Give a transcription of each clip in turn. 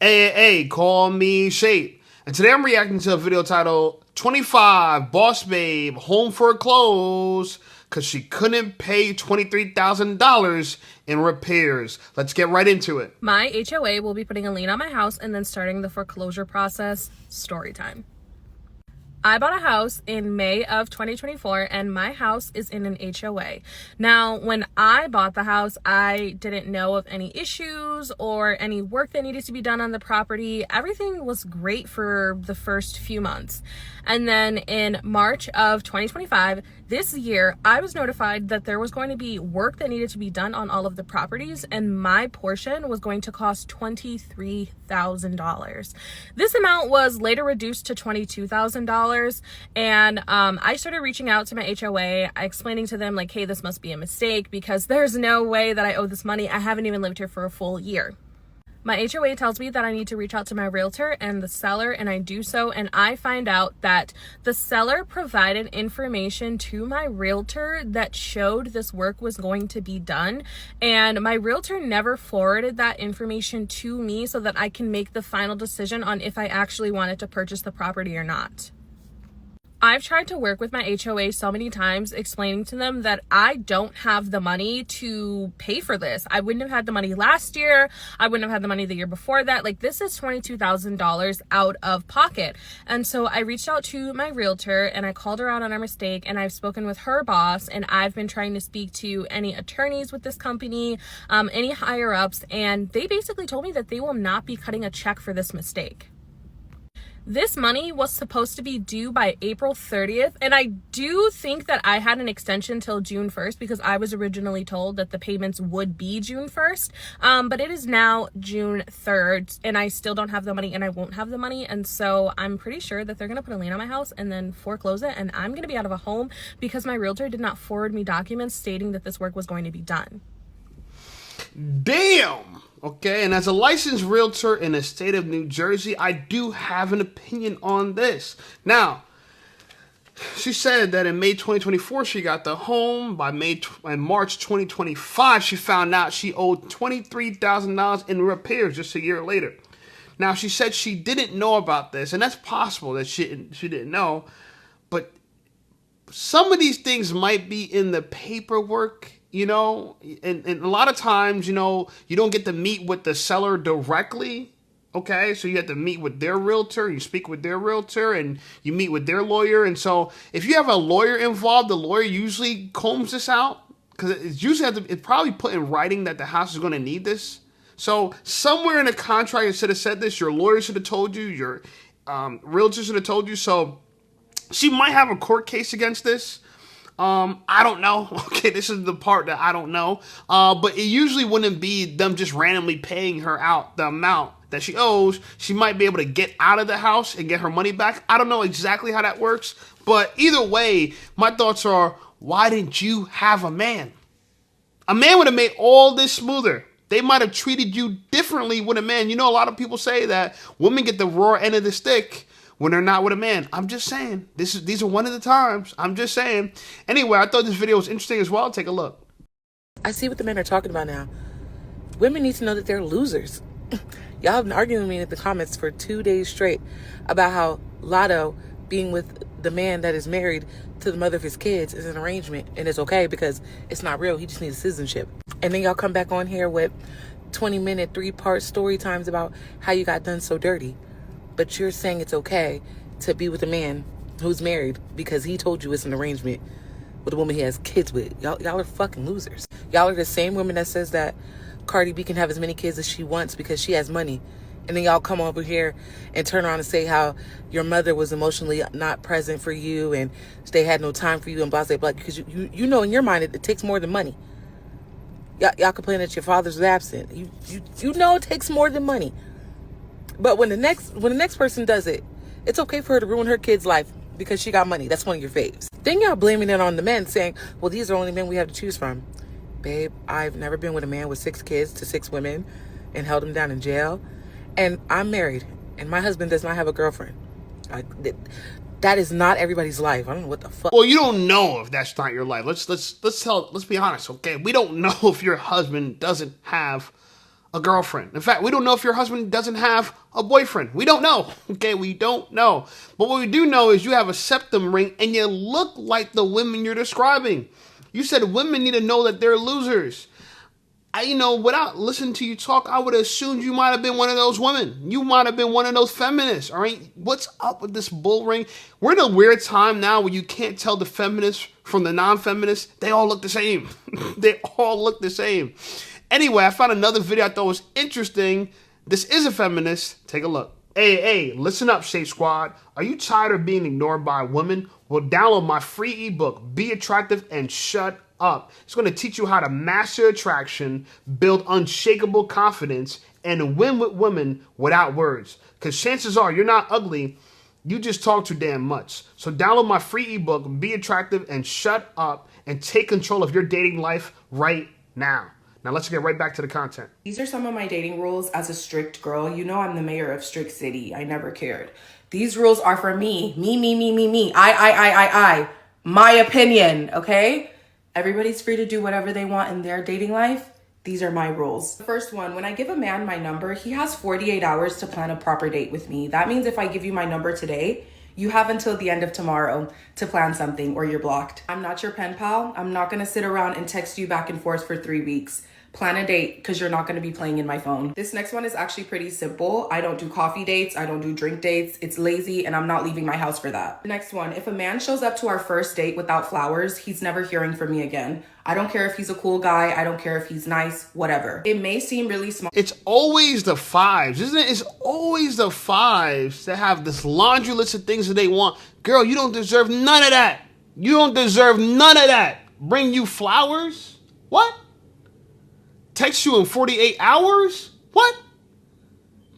AAA, call me Shape. And today I'm reacting to a video titled 25 Boss Babe Home Foreclosed because she couldn't pay $23,000 in repairs. Let's get right into it. My HOA will be putting a lien on my house and then starting the foreclosure process. Story time. I bought a house in May of 2024 and my house is in an HOA. Now, when I bought the house, I didn't know of any issues or any work that needed to be done on the property. Everything was great for the first few months. And then in March of 2025, this year, I was notified that there was going to be work that needed to be done on all of the properties and my portion was going to cost $23,000. This amount was later reduced to $22,000. And I started reaching out to my HOA, explaining to them like, hey, this must be a mistake because there's no way that I owe this money. I haven't even lived here for a full year. My HOA tells me that I need to reach out to my realtor and the seller, and I do so, and I find out that the seller provided information to my realtor that showed this work was going to be done, and my realtor never forwarded that information to me so that I can make the final decision on if I actually wanted to purchase the property or not. I've tried to work with my HOA so many times, explaining to them that I don't have the money to pay for this. I wouldn't have had the money last year. I wouldn't have had the money the year before that. Like, this is $22,000 out of pocket. And so I reached out to my realtor and I called her out on our mistake, and I've spoken with her boss, and I've been trying to speak to any attorneys with this company, any higher ups, and they basically told me that they will not be cutting a check for this mistake. This money was supposed to be due by April 30th, and I do think that I had an extension till June 1st because I was originally told that the payments would be June 1st, but it is now June 3rd, and I still don't have the money, and I won't have the money, and so I'm pretty sure that they're going to put a lien on my house and then foreclose it, and I'm going to be out of a home because my realtor did not forward me documents stating that this work was going to be done. Damn! Okay, and as a licensed realtor in the state of New Jersey, I do have an opinion on this. Now, she said that in May 2024, she got the home. By March 2025, she found out she owed $23,000 in repairs just a year later. Now, she said she didn't know about this, and that's possible that she didn't know, but some of these things might be in the paperwork, you know, and a lot of times, you know, you don't get to meet with the seller directly, okay? So you have to meet with their realtor, you speak with their realtor, and you meet with their lawyer. And so if you have a lawyer involved, the lawyer usually combs this out because it's usually it's probably put in writing that the house is going to need this. So somewhere in the contract it should have said this. Your lawyer should have told you. Your realtor should have told you. So she might have a court case against this. I don't know. Okay, this is the part that I don't know. But it usually wouldn't be them just randomly paying her out the amount that she owes. She might be able to get out of the house and get her money back. I don't know exactly how that works. But either way, my thoughts are, why didn't you have a man? A man would have made all this smoother. They might have treated you differently with a man. You know, a lot of people say that women get the raw end of the stick when they're not with a man. I'm just saying. These are one of the times. I'm just saying. Anyway, I thought this video was interesting as well. Take a look. I see what the men are talking about now. Women need to know that they're losers. Y'all have been arguing with me in the comments for 2 days straight about how Lotto being with the man that is married to the mother of his kids is an arrangement and it's okay because it's not real. He just needs citizenship. And then y'all come back on here with 20-minute, 3-part story times about how you got done so dirty. But you're saying it's okay to be with a man who's married because he told you it's an arrangement with a woman he has kids with. Y'all are fucking losers. Y'all are the same woman that says that Cardi B can have as many kids as she wants because she has money. And then y'all come over here and turn around and say how your mother was emotionally not present for you and they had no time for you and blah, blah, blah. Because you know in your mind it takes more than money. Y'all complain that your father's absent. You know it takes more than money. But when the next person does it, it's okay for her to ruin her kid's life because she got money. That's one of your faves. Then y'all blaming it on the men saying, well, these are only men we have to choose from. Babe, I've never been with a man with 6 kids to 6 women and held him down in jail. And I'm married and my husband does not have a girlfriend. That is not everybody's life. I don't know what the fuck. Well, you don't know if that's not your life. Let's be honest, okay? We don't know if your husband doesn't have a girlfriend. In fact, we don't know if your husband doesn't have a boyfriend. We don't know. Okay, we don't know. But what we do know is you have a septum ring and you look like the women you're describing. You said women need to know that they're losers. Without listening to you talk, I would have assumed you might have been one of those women. You might have been one of those feminists, all right? What's up with this bull ring? We're in a weird time now where you can't tell the feminists from the non-feminists. They all look the same. They all look the same. Anyway, I found another video I thought was interesting. This is a feminist. Take a look. Hey, listen up, Shape Squad. Are you tired of being ignored by women? Well, download my free ebook, Be Attractive and Shut Up. It's going to teach you how to master attraction, build unshakable confidence, and win with women without words. Because chances are you're not ugly, you just talk too damn much. So download my free ebook, Be Attractive and Shut Up, and take control of your dating life right now. Now let's get right back to the content. These are some of my dating rules as a strict girl. You know I'm the mayor of Strict City. I never cared. These rules are for me. Me. I. My opinion, okay? Everybody's free to do whatever they want in their dating life. These are my rules. The first one, when I give a man my number, he has 48 hours to plan a proper date with me. That means if I give you my number today, you have until the end of tomorrow to plan something or you're blocked. I'm not your pen pal. I'm not gonna sit around and text you back and forth for 3 weeks. Plan a date because you're not going to be playing in my phone. This next one is actually pretty simple. I don't do coffee dates. I don't do drink dates. It's lazy and I'm not leaving my house for that. The next one, if a man shows up to our first date without flowers, he's never hearing from me again. I don't care if he's a cool guy. I don't care if he's nice, whatever. It may seem really small. It's always the fives, isn't it? It's always the fives that have this laundry list of things that they want. Girl, you don't deserve none of that. You don't deserve none of that. Bring you flowers? What? Text you in 48 hours? What?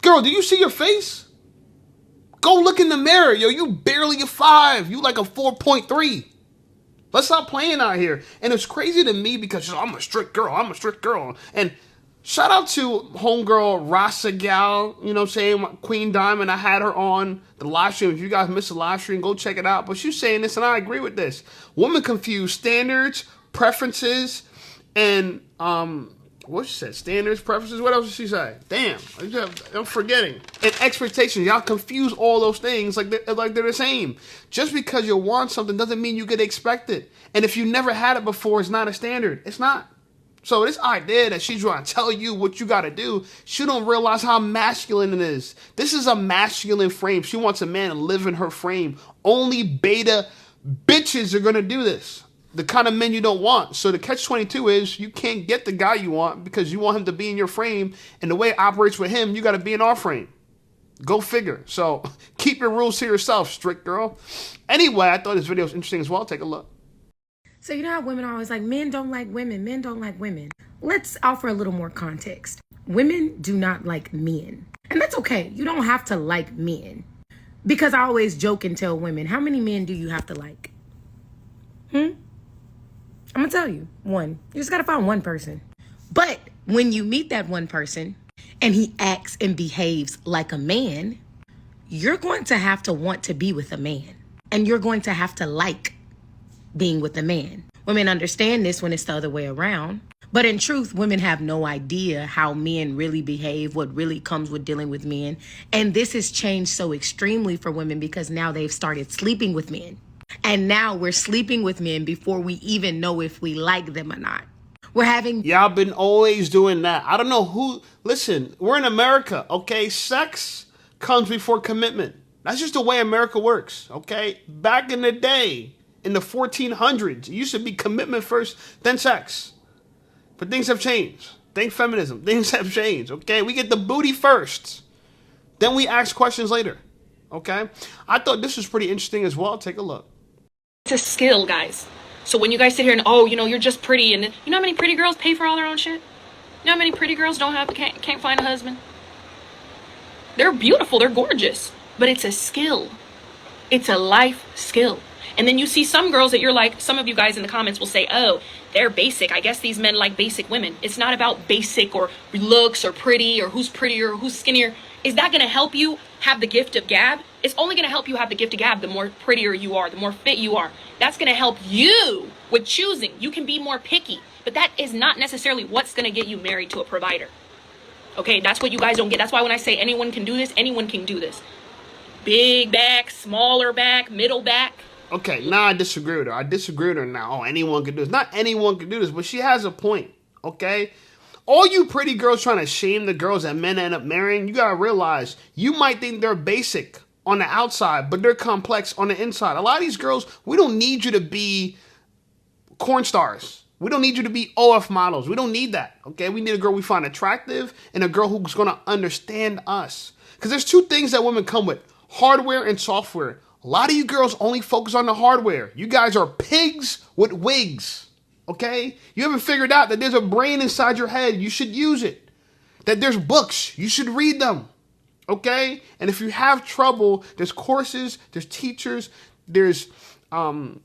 Girl, do you see your face? Go look in the mirror. Yo, you barely a 5. You like a 4.3. Let's stop playing out here. And it's crazy to me because I'm a strict girl. And shout out to homegirl Rasa Gal, you know what I'm saying? Queen Diamond. I had her on the live stream. If you guys missed the live stream, go check it out. But she's saying this, and I agree with this. Women confuse standards, preferences, and what she said, standards, preferences, what else did she say? Damn, I'm forgetting. And expectations, y'all confuse all those things like they're the same. Just because you want something doesn't mean you get expected. And if you never had it before, it's not a standard. It's not. So this idea that she's trying to tell you what you got to do, she don't realize how masculine it is. This is a masculine frame. She wants a man to live in her frame. Only beta bitches are going to do this. The kind of men you don't want. So the catch-22 is you can't get the guy you want because you want him to be in your frame. And the way it operates with him, you got to be in our frame. Go figure. So keep your rules to yourself, strict girl. Anyway, I thought this video was interesting as well. Take a look. So you know how women are always like, men don't like women. Men don't like women. Let's offer a little more context. Women do not like men. And that's okay. You don't have to like men. Because I always joke and tell women, how many men do you have to like? I'm gonna tell you, one. You just gotta find one person. But when you meet that one person and he acts and behaves like a man, you're going to have to want to be with a man. And you're going to have to like being with a man. Women understand this when it's the other way around. But in truth, women have no idea how men really behave, what really comes with dealing with men. And this has changed so extremely for women because now they've started sleeping with men. And now we're sleeping with men before we even know if we like them or not. We're having... Y'all been always doing that. I don't know who... Listen, we're in America, okay? Sex comes before commitment. That's just the way America works, okay? Back in the day, in the 1400s, it used to be commitment first, then sex. But things have changed. Thank feminism. Things have changed, okay? We get the booty first. Then we ask questions later, okay? I thought this was pretty interesting as well. Take a look. It's a skill, guys. So when you guys sit here and, oh, you know, you're just pretty, and you know how many pretty girls pay for all their own shit? You know how many pretty girls can't find a husband? They're beautiful, they're gorgeous, but it's a skill. It's a life skill. And then you see some girls that you're like, some of you guys in the comments will say, oh, they're basic. I guess these men like basic women. It's not about basic or looks or pretty or who's prettier or who's skinnier. Is that going to help you have the gift of gab? It's only going to help you have the gift of gab the more prettier you are, the more fit you are. That's going to help you with choosing. You can be more picky, but that is not necessarily what's going to get you married to a provider. Okay, that's what you guys don't get. That's why when I say anyone can do this, anyone can do this. Big back, smaller back, middle back. Okay, now I disagree with her. I disagree with her now. Oh, anyone can do this. Not anyone can do this, but she has a point, okay? All you pretty girls trying to shame the girls that men end up marrying, you gotta realize, you might think they're basic on the outside, but they're complex on the inside. A lot of these girls, we don't need you to be corn stars. We don't need you to be OF models. We don't need that, okay? We need a girl we find attractive and a girl who's gonna understand us. Because there's two things that women come with, hardware and software. A lot of you girls only focus on the hardware. You guys are pigs with wigs, okay? You haven't figured out that there's a brain inside your head. You should use it. That there's books. You should read them, okay? And if you have trouble, there's courses, there's teachers, there's, damn.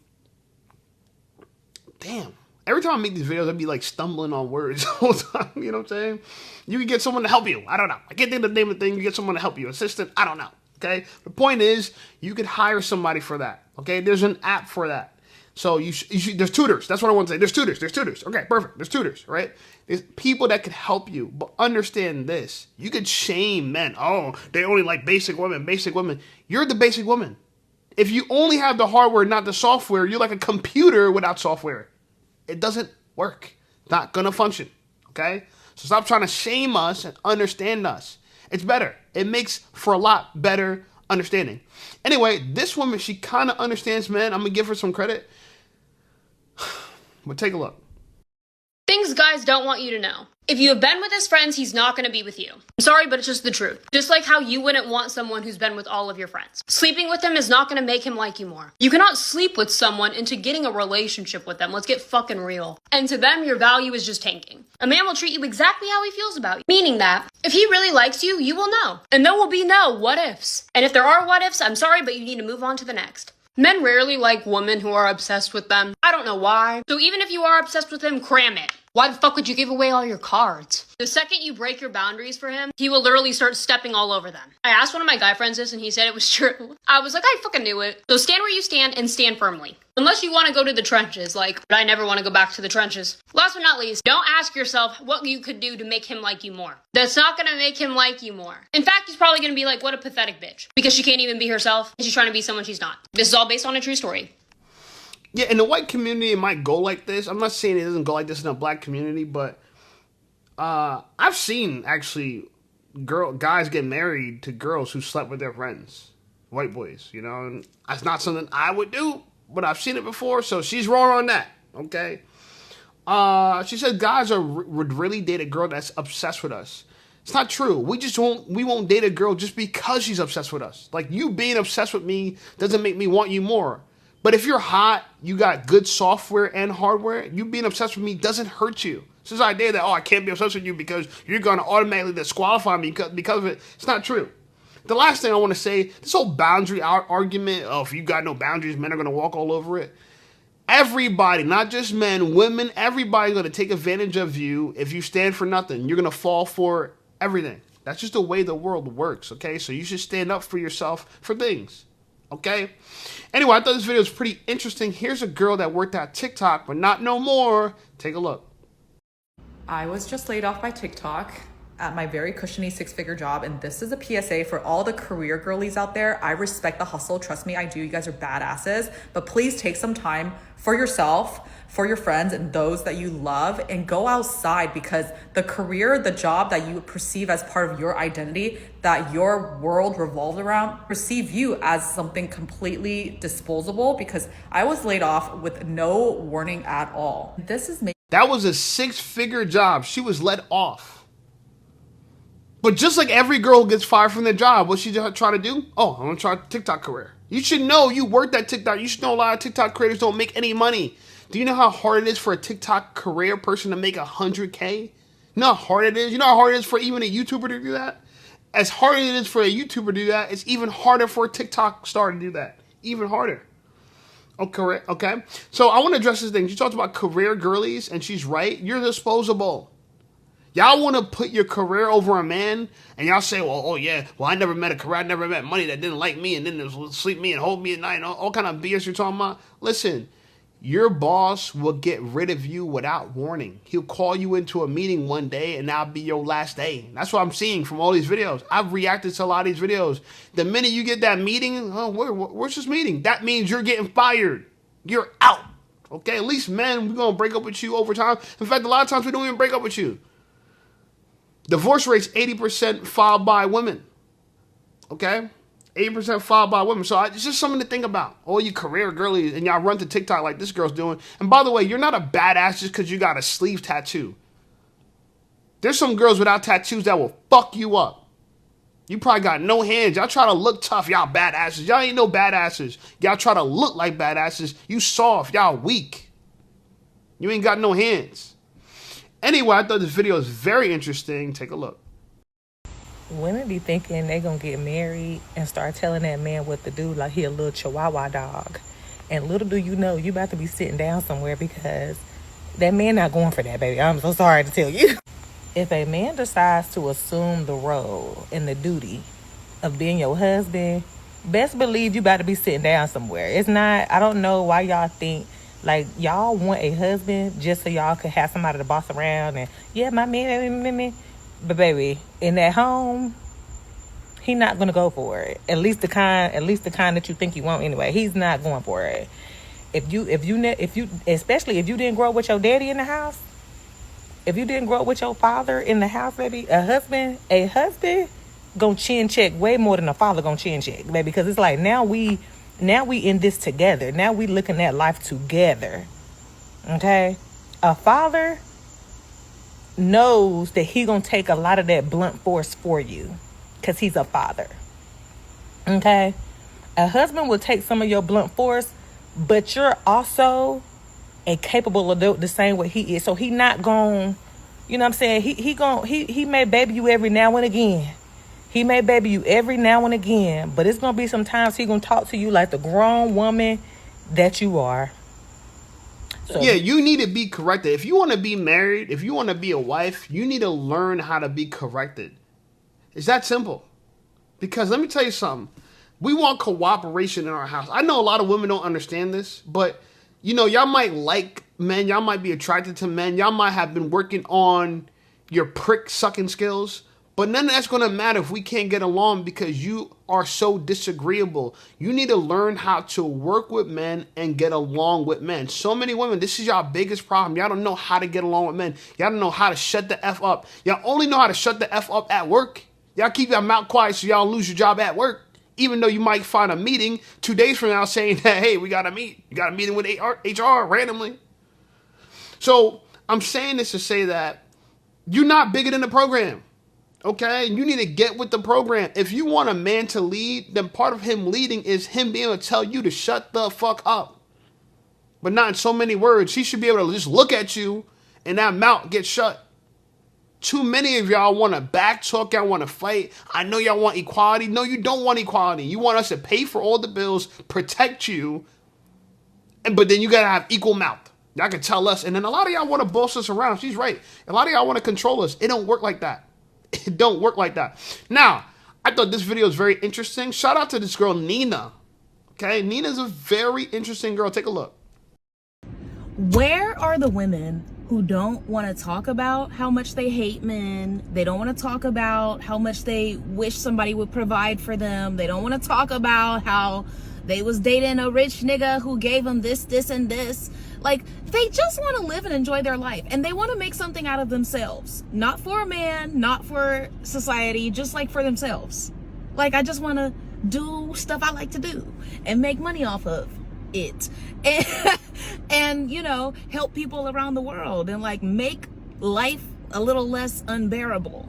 Every time I make these videos, I'd be like stumbling on words the whole time, you know what I'm saying? You can get someone to help you. I don't know. I can't think of the name of the thing. You get someone to help you. Assistant, I don't know, okay? The point is, you could hire somebody for that, okay? There's an app for that. So you should, there's tutors. That's what I want to say. There's tutors. Okay, perfect. There's tutors, right? There's people that could help you. But understand this. You could shame men. Oh, they only like basic women, basic women. You're the basic woman. If you only have the hardware, not the software, you're like a computer without software. It doesn't work. It's not going to function, okay? So stop trying to shame us and understand us. It's better. It makes for a lot better understanding. Anyway, this woman, she kind of understands men. I'm going to give her some credit. But take a look. Things guys don't want you to know. If you have been with his friends, he's not going to be with you. I'm sorry, but it's just the truth. Just like how you wouldn't want someone who's been with all of your friends. Sleeping with him is not going to make him like you more. You cannot sleep with someone into getting a relationship with them. Let's get fucking real. And to them, your value is just tanking. A man will treat you exactly how he feels about you. Meaning that, if he really likes you, you will know. And there will be no what ifs. And if there are what ifs, I'm sorry, but you need to move on to the next. Men rarely like women who are obsessed with them. I don't know why. So even if you are obsessed with him, cram it. Why the fuck would you give away all your cards? The second you break your boundaries for him, he will literally start stepping all over them. I asked one of my guy friends this and he said it was true. I was like, I fucking knew it. So stand where you stand and stand firmly. Unless you want to go to the trenches, like, but I never want to go back to the trenches. Last but not least, don't ask yourself what you could do to make him like you more. That's not going to make him like you more. In fact, he's probably going to be like, what a pathetic bitch. Because she can't even be herself and she's trying to be someone she's not. This is all based on a true story. Yeah, in the white community, it might go like this. I'm not saying it doesn't go like this in the black community, but I've seen, actually, guys get married to girls who slept with their friends. White boys, you know? And that's not something I would do, but I've seen it before, so she's wrong on that, okay? She said guys would really date a girl that's obsessed with us. It's not true. We won't date a girl just because she's obsessed with us. Like, you being obsessed with me doesn't make me want you more. But if you're hot, you got good software and hardware, you being obsessed with me doesn't hurt you. It's this idea that, oh, I can't be obsessed with you because you're going to automatically disqualify me because of it. It's not true. The last thing I want to say, this whole boundary argument of if you got no boundaries, men are going to walk all over it. Everybody, not just men, women, everybody's going to take advantage of you if you stand for nothing. You're going to fall for everything. That's just the way the world works, okay? So you should stand up for yourself for things. Okay? Anyway, I thought this video was pretty interesting. Here's a girl that worked at TikTok, but not no more. Take a look. I was just laid off by TikTok at my very cushiony 6-figure job, and this is a PSA for all the career girlies out there. I respect the hustle. Trust me, I do. You guys are badasses. But please take some time for yourself, for your friends, and those that you love, and go outside, because the career, the job that you perceive as part of your identity, that your world revolves around, perceive you as something completely disposable, because I was laid off with no warning at all. That was a 6-figure job. She was let off. But just like every girl who gets fired from their job, what she try to do? Oh, I'm going to try a TikTok career. You should know you worked at TikTok. You should know a lot of TikTok creators don't make any money. Do you know how hard it is for a TikTok career person to make $100K? You know how hard it is? You know how hard it is for even a YouTuber to do that? As hard as it is for a YouTuber to do that, it's even harder for a TikTok star to do that. Even harder. Okay? So I want to address this thing. She talked about career girlies, and she's right. You're disposable. Y'all want to put your career over a man, and y'all say, well, oh yeah, well, I never met a career, I never met money that didn't like me, and then sleep me and hold me at night, and all kind of BS you're talking about. Listen, Your boss will get rid of you without warning. He'll call you into a meeting one day and that'll be your last day. That's what I'm seeing from all these videos. I've reacted to a lot of these videos. The minute you get that meeting, oh, where's this meeting? That means you're getting fired. You're out. Okay, at least men, we're going to break up with you over time. In fact, a lot of times we don't even break up with you. Divorce rate's 80% filed by women. Okay? 80% filed by women. So it's just something to think about. All you career girlies, and y'all run to TikTok like this girl's doing. And by the way, you're not a badass just because you got a sleeve tattoo. There's some girls without tattoos that will fuck you up. You probably got no hands. Y'all try to look tough. Y'all badasses. Y'all ain't no badasses. Y'all try to look like badasses. You soft. Y'all weak. You ain't got no hands. Anyway, I thought this video was very interesting. Take a look. Women be thinking they gonna get married and start telling that man what to do like he a little chihuahua dog. And little do you know, you about to be sitting down somewhere because that man not going for that, baby. I'm so sorry to tell you. If a man decides to assume the role and the duty of being your husband, best believe you about to be sitting down somewhere. It's not, I don't know why y'all think, like, y'all want a husband just so y'all could have somebody to boss around and, yeah, my man. But baby, in that home, he not gonna go for it. At least the kind that you think you want anyway. He's not going for it. If you, especially if you didn't grow up with your daddy in the house, if you didn't grow up with your father in the house, baby, a husband gonna chin check way more than a father gonna chin check, baby. Because it's like now we in this together. Now we looking at life together. Okay, a father knows that he gonna take a lot of that blunt force for you because he's a father. Okay, a husband will take some of your blunt force, but you're also a capable adult the same way he is. So he not gonna, you know what I'm saying? He may baby you every now and again. He may baby you every now and again, but it's gonna be sometimes he gonna talk to you like the grown woman that you are. So, yeah, you need to be corrected. If you want to be married, if you want to be a wife, you need to learn how to be corrected. It's that simple. Because let me tell you something. We want cooperation in our house. I know a lot of women don't understand this, but you know, y'all might like men. Y'all might be attracted to men. Y'all might have been working on your prick sucking skills. But none of that's going to matter if we can't get along because you are so disagreeable. You need to learn how to work with men and get along with men. So many women, this is y'all biggest problem. Y'all don't know how to get along with men. Y'all don't know how to shut the F up. Y'all only know how to shut the F up at work. Y'all keep your mouth quiet so y'all lose your job at work. Even though you might find a meeting 2 days from now saying that, hey, we got to meet. You got a meeting with HR randomly. So I'm saying this to say that you're not bigger than the program. Okay, you need to get with the program. If you want a man to lead, then part of him leading is him being able to tell you to shut the fuck up. But not in so many words. He should be able to just look at you and that mouth get shut. Too many of y'all want to backtalk. Y'all want to fight. I know y'all want equality. No, you don't want equality. You want us to pay for all the bills, protect you, but then you got to have equal mouth. Y'all can tell us. And then a lot of y'all want to boss us around. She's right. A lot of y'all want to control us. It don't work like that. It don't work like that. Now, I thought this video was very interesting. Shout out to this girl, Nina. Okay, Nina's a very interesting girl. Take a look. Where are the women who don't want to talk about how much they hate men? They don't want to talk about how much they wish somebody would provide for them. They don't want to talk about how they was dating a rich nigga who gave them this, this, and this. Like, they just want to live and enjoy their life. And they want to make something out of themselves. Not for a man, not for society, just like for themselves. Like, I just want to do stuff I like to do and make money off of it. And you know, help people around the world and like make life a little less unbearable.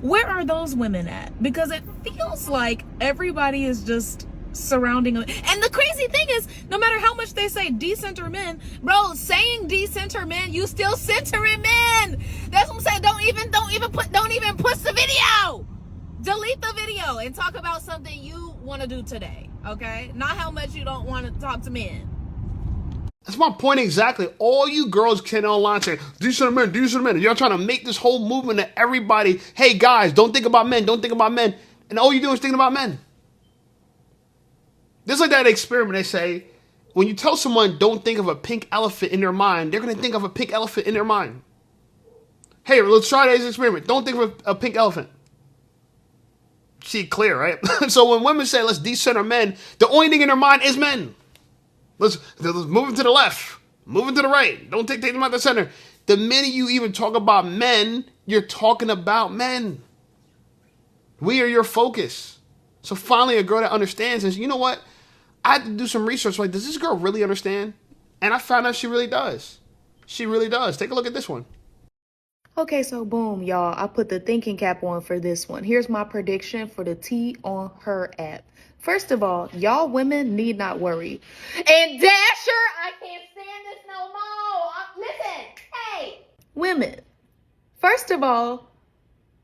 Where are those women at? Because it feels like everybody is just surrounding them. And the crazy thing is, no matter how much they say decenter men, bro, saying decenter men, you still centering men. That's what I'm saying. Don't even push the video. Delete the video and talk about something you want to do today. Okay? Not how much you don't want to talk to men. That's my point exactly. All you girls can online say, decent men, decent men. Y'all trying to make this whole movement that everybody, hey guys, don't think about men, don't think about men. And all you do is thinking about men. Just like that experiment, they say, when you tell someone don't think of a pink elephant in their mind, they're going to think of a pink elephant in their mind. Hey, let's try this experiment. Don't think of a pink elephant. See it clear, right? So when women say let's decenter men, the only thing in their mind is men. Let's move them to the left, move them to the right. Don't take them out the center. The minute you even talk about men, you're talking about men. We are your focus. So finally, a girl that understands says, you know what? I had to do some research. Like, does this girl really understand? And I found out she really does. She really does. Take a look at this one. Okay, so boom, y'all. I put the thinking cap on for this one. Here's my prediction for the T on her app. First of all, y'all women need not worry. And Dasher, I can't stand this no more. Listen, hey. Women, first of all,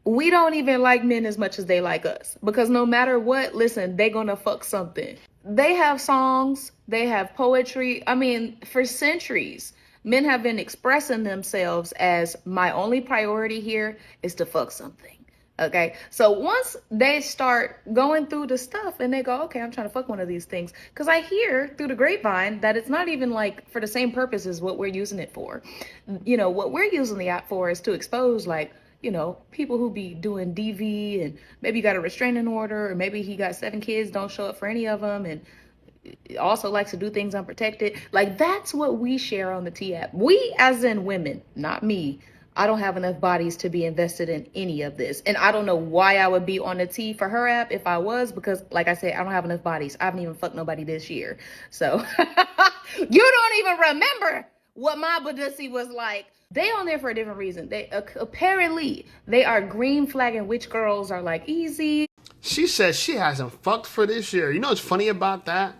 we don't even like men as much as they like us. Because no matter what, listen, they gonna fuck something. They have songs, they have poetry. I mean, for centuries, men have been expressing themselves as my only priority here is to fuck something. Okay, so once they start going through the stuff and they go, okay, I'm trying to fuck one of these things. Because I hear through the grapevine that it's not even like for the same purpose as what we're using it for. You know, what we're using the app for is to expose like, you know, people who be doing DV and maybe got a restraining order or maybe he got 7 kids, don't show up for any of them and also likes to do things unprotected. Like that's what we share on the T app. We as in women, not me. I don't have enough bodies to be invested in any of this. And I don't know why I would be on the T for her app if I was, because like I said, I don't have enough bodies. I haven't even fucked nobody this year. So you don't even remember what my Badussy was like. They on there for a different reason. They apparently they are green flagging which girls are like easy. She says she hasn't fucked for this year. You know what's funny about that?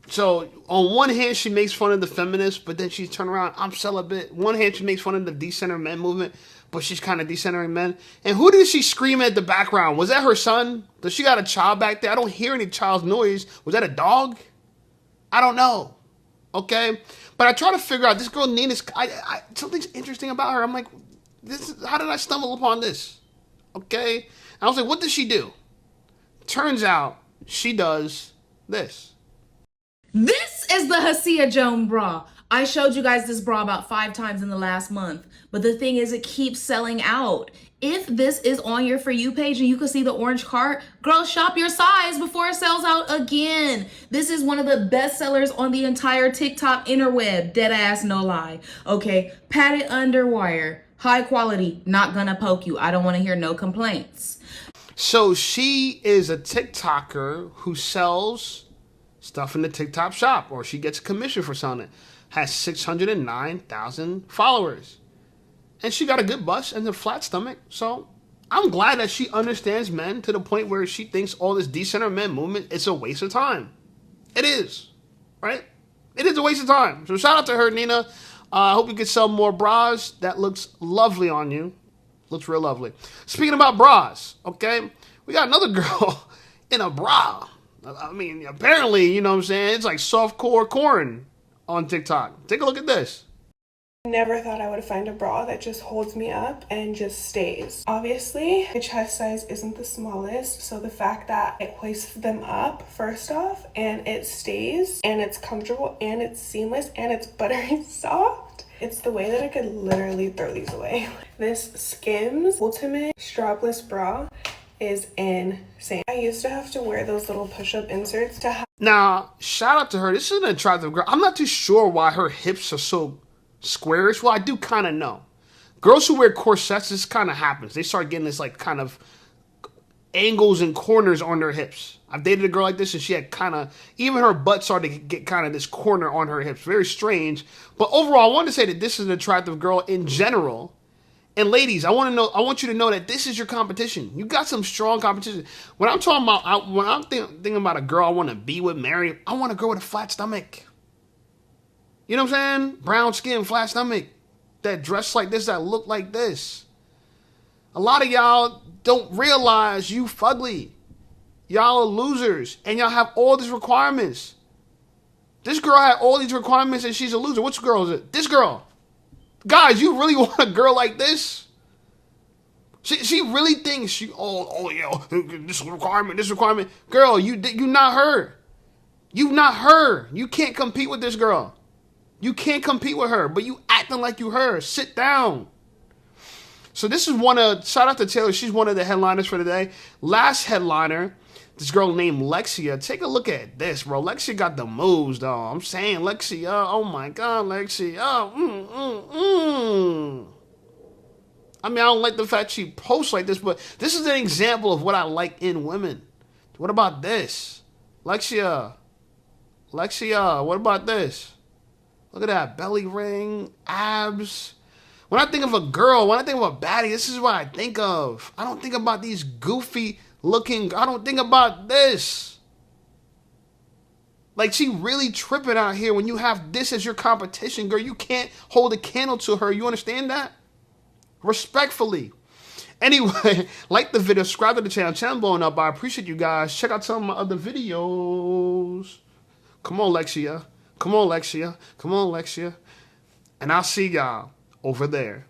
So on one hand, she makes fun of the feminists, but then she's turned around, I'm celibate. One hand, she makes fun of the decenter men movement, but she's kind of decentering men. And who did she scream at the background? Was that her son? Does she got a child back there? I don't hear any child's noise. Was that a dog? I don't know. Okay? But I try to figure out, this girl Nina's, something's interesting about her. I'm like, how did I stumble upon this? Okay? And I was like, what does she do? Turns out she does this. This is the Hasia Joan bra. I showed you guys this bra about 5 times in the last month, but the thing is it keeps selling out. If this is on your For You page and you can see the orange cart, girl, shop your size before it sells out again. This is one of the best sellers on the entire TikTok interweb. Dead ass, no lie. Okay, padded underwire, high quality, not gonna poke you. I don't wanna hear no complaints. So she is a TikToker who sells stuff in the TikTok shop, or she gets a commission for selling it. Has 609,000 followers. And she got a good bust and a flat stomach. So I'm glad that she understands men to the point where she thinks all this decenter men movement is a waste of time. It is, right? It is a waste of time. So shout out to her, Nina. I hope you can sell more bras. That looks lovely on you. Looks real lovely. Speaking about bras, okay? We got another girl in a bra. I mean, apparently, you know what I'm saying? It's like softcore corn on TikTok. Take a look at this. Never thought I would find a bra that just holds me up and just stays. Obviously, my chest size isn't the smallest, so the fact that it hoists them up, first off, and it stays, and it's comfortable, and it's seamless, and it's buttery soft, it's the way that I could literally throw these away. This Skims Ultimate Strapless Bra is insane. I used to have to wear those little push-up inserts to have. Now, shout out to her. This is an attractive girl. I'm not too sure why her hips are so squarish. Well, I do kind of know. Girls who wear corsets, this kind of happens. They start getting this like kind of angles and corners on their hips. I've dated a girl like this and she had kind of, even her butt started to get kind of this corner on her hips. Very strange. But overall, I want to say that this is an attractive girl in general. And ladies, I want you to know that this is your competition. You got some strong competition. When I'm talking about, when I'm thinking about a girl I want to be with, marry, I want a girl with a flat stomach. You know what I'm saying? Brown skin, flat stomach. That dress like this, that look like this. A lot of y'all don't realize you fugly. Y'all are losers. And y'all have all these requirements. This girl had all these requirements and she's a loser. Which girl is it? This girl. Guys, you really want a girl like this? She really thinks yeah, this requirement. Girl, you not her. You not her. You can't compete with this girl. You can't compete with her, but you acting like you her. Sit down. So this is shout out to Taylor. She's one of the headliners for today. Last headliner, this girl named Lexia. Take a look at this, bro. Lexia got the moves, though. I'm saying Lexia. Oh, my God, Lexia. I mean, I don't like the fact she posts like this, but this is an example of what I like in women. What about this? Lexia, what about this? Look at that. Belly ring, abs. When I think of a girl, when I think of a baddie, this is what I think of. I don't think about these goofy looking, I don't think about this. Like, she really tripping out here when you have this as your competition, girl. You can't hold a candle to her. You understand that? Respectfully. Anyway, like the video, subscribe to the channel. Channel blowing up. I appreciate you guys. Check out some of my other videos. Come on, Lexia. Come on, Lexia. Come on, Lexia. And I'll see y'all over there.